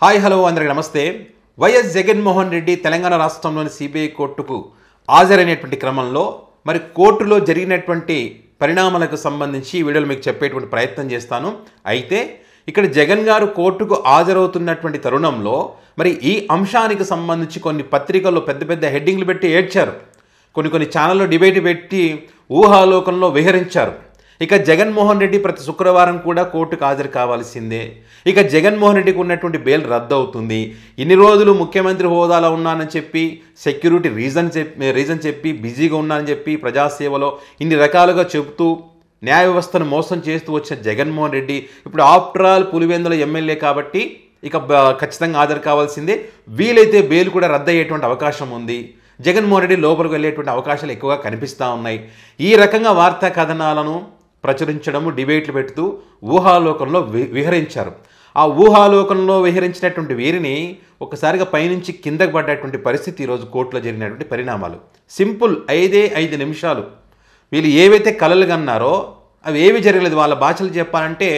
Hi hello అందరికీ నమస్తే. YS Jaganmohan Reddy Telangana రాష్ట్రంలోని సిబిఐ కోర్టుకు హాజరైనటువంటి క్రమంలో మరి కోర్టులో జరిగినటువంటి పరిణామాలకు సంబంధించి ఈ వీడియోలో మీకు చెప్పేటువంటి ప్రయత్నం చేస్తాను. అయితే ఇక్కడ జగన్ గారు కోర్టుకు హాజరవుతున్నటువంటి తరుణంలో మరి ఈ అంశానికి సంబంధించి కొన్ని పత్రికల్లో పెద్ద పెద్ద హెడ్డింగ్లు పెట్టి ఏడ్చారు. కొన్ని ఛానల్లో డిబేట్ పెట్టి ఊహాలోకంలో విహరించారు. ఇక జగన్మోహన్ రెడ్డి ప్రతి శుక్రవారం కూడా కోర్టుకు హాజరు కావాల్సిందే. ఇక జగన్మోహన్ రెడ్డికి ఉన్నటువంటి బెయిల్ రద్దు అవుతుంది. ఇన్ని రోజులు ముఖ్యమంత్రి హోదాలో ఉన్నానని చెప్పి సెక్యూరిటీ రీజన్ చెప్పి బిజీగా ఉన్నానని చెప్పి ప్రజాసేవలో ఇన్ని రకాలుగా చెబుతూ న్యాయ వ్యవస్థను మోసం చేస్తూ వచ్చిన జగన్మోహన్ రెడ్డి ఇప్పుడు ఆఫ్టర్ ఆల్ పులివెందుల ఎమ్మెల్యే కాబట్టి ఇక ఖచ్చితంగా హాజరు కావాల్సిందే. వీలైతే బెయిల్ కూడా రద్దు అయ్యేటువంటి అవకాశం ఉంది. జగన్మోహన్ రెడ్డి లోపలికి వెళ్ళేటువంటి అవకాశాలు ఎక్కువగా కనిపిస్తూ ఉన్నాయి. ఈ రకంగా వార్తా కథనాలను ప్రచురించడము, డిబేట్లు పెడుతూ ఊహాలోకంలో విహరించారు. ఆ ఊహాలోకంలో విహరించినటువంటి వీరిని ఒకసారిగా పైనుంచి కిందకు పడ్డటువంటి పరిస్థితి ఈరోజు కోర్టులో జరిగినటువంటి పరిణామాలు. సింపుల్ 5 నిమిషాలు. వీళ్ళు ఏవైతే కలలు కన్నారో అవి ఏవి జరగలేదు. వాళ్ళ భాషలు చెప్పాలంటే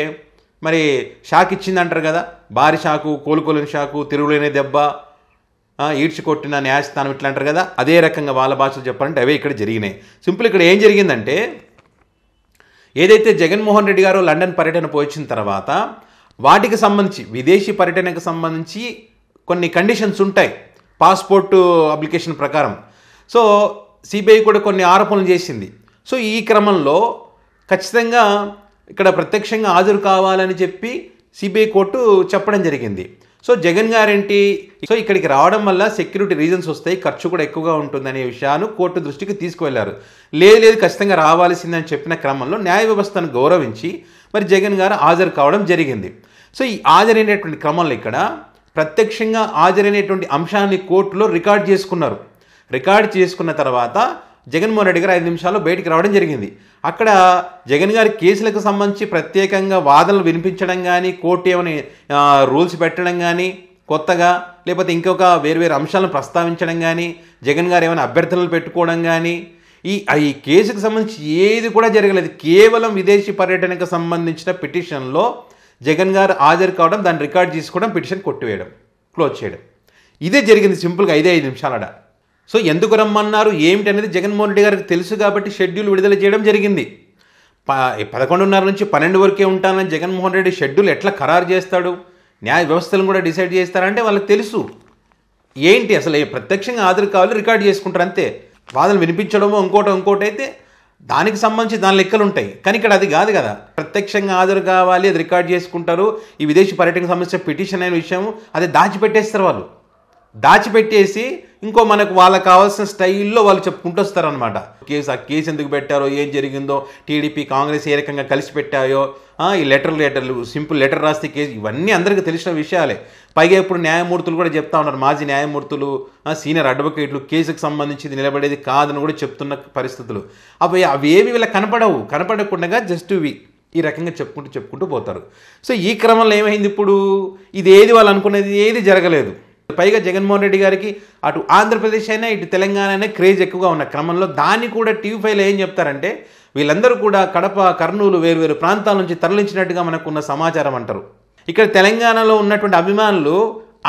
మరి షాక్ ఇచ్చిందంటారు కదా, భారీ షాకు, కోలుకోలేని షాకు, తిరుగులేని దెబ్బ, ఈడ్చి కొట్టిన న్యాయస్థానం ఇట్లా అంటారు కదా, అదే రకంగా వాళ్ళ భాషలు చెప్పాలంటే అవే ఇక్కడ జరిగినాయి. సింపుల్ ఇక్కడ ఏం జరిగిందంటే ఏదైతే జగన్మోహన్ రెడ్డి గారు లండన్ పర్యటన పోయించిన తర్వాత వాటికి సంబంధించి విదేశీ పర్యటనకు సంబంధించి కొన్ని కండిషన్స్ ఉంటాయి పాస్పోర్ట్ అప్లికేషన్ ప్రకారం. సో సిబిఐ కూడా కొన్ని ఆరోపణలు చేసింది. సో ఈ క్రమంలో ఖచ్చితంగా ఇక్కడ ప్రత్యక్షంగా హాజరు కావాలని చెప్పి సిబిఐ కోర్టు చెప్పడం జరిగింది. సో జగన్ గారేంటి, సో ఇక్కడికి రావడం వల్ల సెక్యూరిటీ రీజన్స్ వస్తాయి, ఖర్చు కూడా ఎక్కువగా ఉంటుందనే విషయాన్ని కోర్టు దృష్టికి తీసుకువెళ్లారు. లేదు ఖచ్చితంగా రావాల్సిందని చెప్పిన క్రమంలో న్యాయ వ్యవస్థను గౌరవించి మరి జగన్ గారు హాజరు కావడం జరిగింది. సో ఈ హాజరైనటువంటి క్రమంలో ఇక్కడ ప్రత్యక్షంగా హాజరైనటువంటి అంశాన్ని కోర్టులో రికార్డ్ చేసుకున్నారు. రికార్డ్ చేసుకున్న తర్వాత జగన్మోహన్ రెడ్డి గారు 5 నిమిషాల్లో బయటికి రావడం జరిగింది. అక్కడ జగన్ గారి కేసులకు సంబంధించి ప్రత్యేకంగా వాదనలు వినిపించడం కానీ, కోర్టు ఏమని రూల్స్ పెట్టడం కానీ కొత్తగా, లేకపోతే ఇంకొక వేరు అంశాలను ప్రస్తావించడం కానీ, జగన్ గారు ఏమైనా అభ్యర్థనలు పెట్టుకోవడం కానీ ఈ కేసుకు సంబంధించి ఏది కూడా జరగలేదు. కేవలం విదేశీ పర్యటనకు సంబంధించిన పిటిషన్లో జగన్ గారు హాజరు కావడం, దాన్ని రికార్డ్ చేసుకోవడం, పిటిషన్ కొట్టివేయడం, క్లోజ్ చేయడం, ఇదే జరిగింది సింపుల్గా 5 నిమిషాలడ. సో ఎందుకు రమ్మన్నారు ఏమిటి అనేది జగన్మోహన్ రెడ్డి గారికి తెలుసు కాబట్టి షెడ్యూల్ విడుదల చేయడం జరిగింది. 11:30 నుంచి 12 వరకే ఉంటానని జగన్మోహన్ రెడ్డి షెడ్యూల్ ఎట్లా ఖరారు చేస్తాడు, న్యాయ వ్యవస్థలను కూడా డిసైడ్ చేస్తారంటే వాళ్ళకి తెలుసు. ఏంటి అసలు ప్రత్యక్షంగా హాజరు కావాలి, రికార్డ్ చేసుకుంటారు అంతే. వాదనలు వినిపించడమో ఇంకోటి అయితే దానికి సంబంధించి దాని లెక్కలు ఉంటాయి. కానీ ఇక్కడ అది కాదు కదా, ప్రత్యక్షంగా హాజరు కావాలి, అది రికార్డ్ చేసుకుంటారు. ఈ విదేశీ పర్యటనకు సంబంధించిన పిటిషన్ అయిన విషయం అది దాచిపెట్టేస్తారు. వాళ్ళు దాచిపెట్టేసి ఇంకో మనకు వాళ్ళకి కావాల్సిన స్టైల్లో వాళ్ళు చెప్పుకుంటూ వస్తారనమాట. ఆ కేసు ఎందుకు పెట్టారో, ఏం జరిగిందో, టీడీపీ కాంగ్రెస్ ఏ రకంగా కలిసి పెట్టాయో, ఈ లెటర్లు సింపుల్ లెటర్ రాస్తే కేసు, ఇవన్నీ అందరికీ తెలిసిన విషయాలే. పైగా ఇప్పుడు న్యాయమూర్తులు కూడా చెప్తా ఉన్నారు, మాజీ న్యాయమూర్తులు, సీనియర్ అడ్వకేట్లు కేసుకు సంబంధించి నిలబడేది కాదని కూడా చెప్తున్న పరిస్థితులు. అవి ఏవి వీళ్ళకి కనపడకుండా జస్ట్ ఈ రకంగా చెప్పుకుంటూ పోతారు. సో ఈ క్రమంలో ఏమైంది, ఇప్పుడు ఇది ఏది వాళ్ళు అనుకునేది ఏది జరగలేదు. పైగా జగన్మోహన్ రెడ్డి గారికి అటు ఆంధ్రప్రదేశ్ అయినా ఇటు తెలంగాణ అయినా క్రేజ్ ఎక్కువగా ఉన్న క్రమంలో దాన్ని కూడా టీవీ5లో ఏం చెప్తారంటే వీళ్ళందరూ కూడా కడప, కర్నూలు వేరు ప్రాంతాల నుంచి తరలించినట్టుగా మనకున్న సమాచారం అంటారు. ఇక్కడ తెలంగాణలో ఉన్నటువంటి అభిమానులు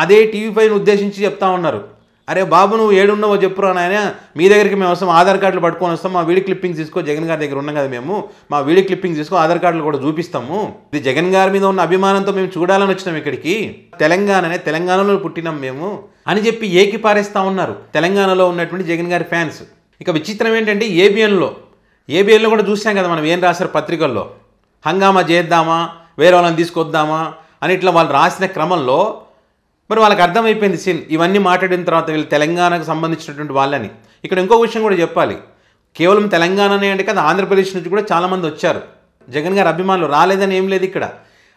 అదే టీవీ5ను ఉద్దేశించి చెప్తా ఉన్నారు, అరే బాబు నువ్వు ఏడున్నావో చెప్పురా నాయన, మీ దగ్గరికి మేము వస్తాం, ఆధార్ కార్డులు పట్టుకొని వస్తాం, మా వీడియో క్లిప్పింగ్స్ తీసుకో, జగన్ గారి దగ్గర ఉన్నాం కదా మేము, మా వీడియో క్లిప్పింగ్స్ తీసుకో, ఆధార్ కార్డులు కూడా చూపిస్తాము, ఇది జగన్ గారి మీద ఉన్న అభిమానంతో మేము చూడాలని వచ్చినాం ఇక్కడికి, తెలంగాణలో పుట్టినాం మేము అని చెప్పి ఏకిపారేస్తూ ఉన్నారు తెలంగాణలో ఉన్నటువంటి జగన్ గారి ఫ్యాన్స్. ఇక విచిత్రం ఏంటంటే ఏబిఎన్లో కూడా చూసాం కదా మనం, ఏం రాశారు పత్రికల్లో, హంగామా చేద్దామా, వేరే వాళ్ళని తీసుకొద్దామా అని ఇట్లా వాళ్ళు రాసిన క్రమంలో మరి వాళ్ళకి అర్థమైపోయింది సీన్. ఇవన్నీ మాట్లాడిన తర్వాత వీళ్ళు తెలంగాణకు సంబంధించినటువంటి వాళ్ళని. ఇక్కడ ఇంకో విషయం కూడా చెప్పాలి, కేవలం తెలంగాణనే అంటే కదా, ఆంధ్రప్రదేశ్ నుంచి కూడా చాలామంది వచ్చారు. జగన్ గారి అభిమానులు రాలేదని ఏం లేదు ఇక్కడ,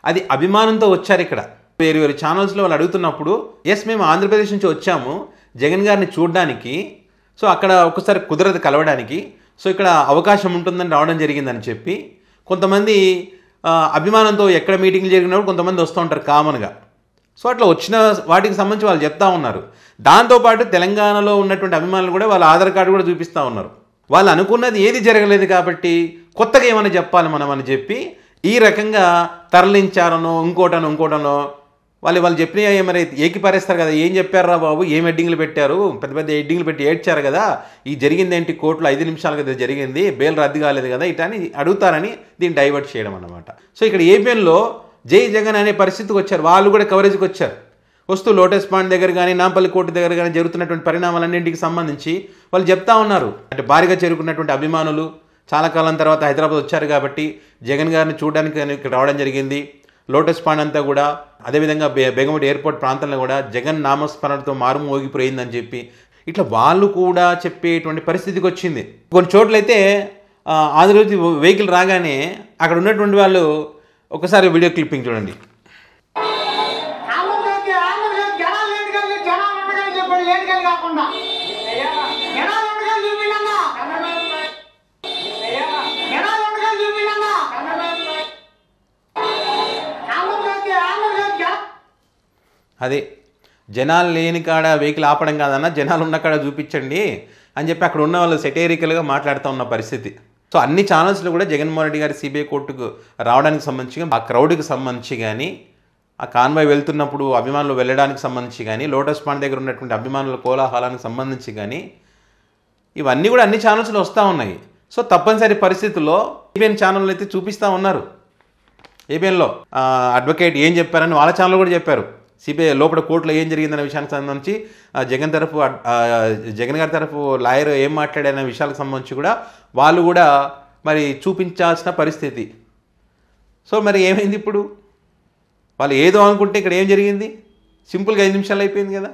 అది అభిమానంతో వచ్చారు. ఇక్కడ వేరు ఛానల్స్లో వాళ్ళు అడుగుతున్నప్పుడు ఎస్ మేము ఆంధ్రప్రదేశ్ నుంచి వచ్చాము జగన్ గారిని చూడడానికి, సో అక్కడ ఒకసారి కుదరదు కలవడానికి, సో ఇక్కడ అవకాశం ఉంటుందని రావడం జరిగిందని చెప్పి కొంతమంది అభిమానంతో ఎక్కడ మీటింగ్లు జరిగినప్పుడు కొంతమంది వస్తూ ఉంటారు కామన్గా. సో అట్లా వచ్చిన వాటికి సంబంధించి వాళ్ళు చెప్తా ఉన్నారు. దాంతోపాటు తెలంగాణలో ఉన్నటువంటి అభిమానులు కూడా వాళ్ళ ఆధార్ కార్డు కూడా చూపిస్తూ ఉన్నారు. వాళ్ళు అనుకున్నది ఏది జరగలేదు కాబట్టి కొత్తగా ఏమైనా చెప్పాలి మనం అని చెప్పి ఈ రకంగా తరలించారనో ఇంకోటనో వాళ్ళు చెప్పినవి మరి ఏకిపారేస్తారు కదా, ఏం చెప్పారా బాబు, ఏం హెడ్డింగ్లు పెట్టారు, పెద్ద పెద్ద హెడ్డింగ్లు పెట్టి ఏడ్చారు కదా, ఈ జరిగింది ఏంటి కోర్టులో 5 నిమిషాలు కదా జరిగింది, బెయిల్ రద్దు కాలేదు కదా, ఇటని అడుగుతారని దీన్ని డైవర్ట్ చేయడం అన్నమాట. సో ఇక్కడ ఏపీఎన్లో జై జగన్ అనే పరిస్థితికి వచ్చారు, వాళ్ళు కూడా కవరేజ్కి వచ్చారు. వస్తూ లోటస్ పాండ్ దగ్గర కానీ నాంపల్లి కోర్టు దగ్గర కానీ జరుగుతున్నటువంటి పరిణామాలన్నింటికి సంబంధించి వాళ్ళు చెప్తా ఉన్నారు. అంటే భారీగా చేరుకున్నటువంటి అభిమానులు చాలా కాలం తర్వాత హైదరాబాద్ వచ్చారు కాబట్టి జగన్ గారిని చూడడానికి ఇక్కడ రావడం జరిగింది. లోటస్ పాండ్ అంతా కూడా అదేవిధంగా బేగంపేట ఎయిర్పోర్ట్ ప్రాంతంలో కూడా జగన్ నామస్మరణతో మారుమోగిపోయిందని చెప్పి ఇట్లా వాళ్ళు కూడా చెప్పేటువంటి పరిస్థితికి వచ్చింది. కొన్ని చోట్లయితే ఆంధ్రజ్యోతి వెహికల్ రాగానే అక్కడ ఉన్నటువంటి వాళ్ళు ఒకసారి వీడియో క్లిప్పింగ్ చూడండి. అదే జనాలు లేని కాడ వెహికల్ ఆపడం కాదన్నా, జనాలు ఉన్న కాడ చూపించండి అని చెప్పి అక్కడ ఉన్న వాళ్ళు సెటైరికల్గా మాట్లాడుతూ ఉన్న పరిస్థితి. సో అన్ని ఛానల్స్లో కూడా జగన్మోహన్ రెడ్డి గారి సిబిఐ కోర్టుకు రావడానికి సంబంధించి, ఆ క్రౌడ్కి సంబంధించి కానీ, ఆ కాన్వాయ్ వెళ్తున్నప్పుడు అభిమానులు వెళ్ళడానికి సంబంధించి కానీ, లోటస్ పాండ్ దగ్గర ఉన్నటువంటి అభిమానుల కోలాహలానికి సంబంధించి కానీ, ఇవన్నీ కూడా అన్ని ఛానల్స్లో వస్తూ ఉన్నాయి. సో తప్పనిసరి పరిస్థితుల్లో ఏబిఎన్ ఛానల్ అయితే చూపిస్తూ ఉన్నారు. ఏబిఎన్లో అడ్వకేట్ ఏం చెప్పారని వాళ్ళ ఛానల్ కూడా చెప్పారు. సిబిఐ లోపల కోర్టులో ఏం జరిగిందనే విషయానికి సంబంధించి జగన్ గారి తరఫు లాయర్ ఏం మాట్లాడనే విషయాలకు సంబంధించి కూడా వాళ్ళు కూడా మరి చూపించాల్సిన పరిస్థితి. సో మరి ఏమైంది ఇప్పుడు? వాళ్ళు ఏదో అనుకుంటే ఇక్కడ ఏం జరిగింది? సింపుల్గా 5 నిమిషాలు అయిపోయింది కదా.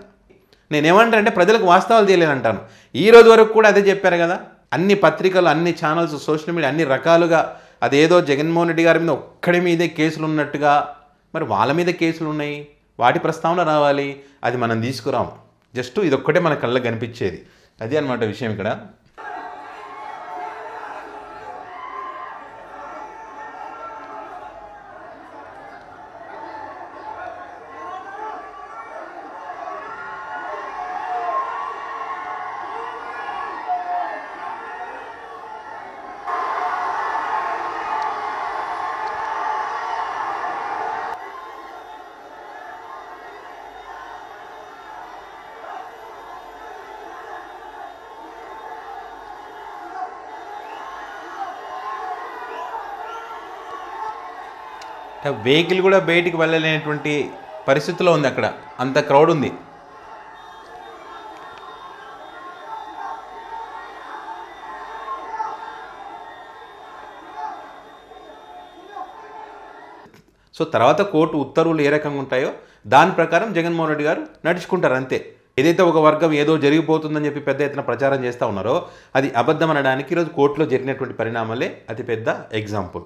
నేనేమంటానంటే ప్రజలకు వాస్తవాలు తెలియనంటాను. ఈ రోజు వరకు కూడా అదే చెప్పారు కదా. అన్ని పత్రికలు, అన్ని ఛానల్స్, సోషల్ మీడియా అన్ని రకాలుగా అదేదో జగన్మోహన్ రెడ్డి గారి మీద ఒక్కడి మీదే కేసులు ఉన్నట్టుగా, మరి వాళ్ళ మీద కేసులు ఉన్నాయి, వాటి ప్రస్తావన రావాలి, అది మనం తీసుకురాము. జస్ట్ ఇదొక్కటే మన కళ్ళకు కనిపించేది. అదే అన్నమాట విషయం ఇక్కడ. వెహికల్ కూడా బయటికి వెళ్ళలేనటువంటి పరిస్థితిలో ఉంది, అక్కడ అంత క్రౌడ్ ఉంది. సో తర్వాత కోర్టు ఉత్తర్వులు ఏ రకంగా ఉంటాయో దాని ప్రకారం జగన్మోహన్ రెడ్డి గారు నడుచుకుంటారు అంతే. ఏదైతే ఒక వర్గం ఏదో జరిగిపోతుందని చెప్పి పెద్ద ఎత్తున ప్రచారం చేస్తూ ఉన్నారో అది అబద్ధం అనడానికి ఈరోజు కోర్టులో జరిగినటువంటి పరిణామాలే అతిపెద్ద ఎగ్జాంపుల్.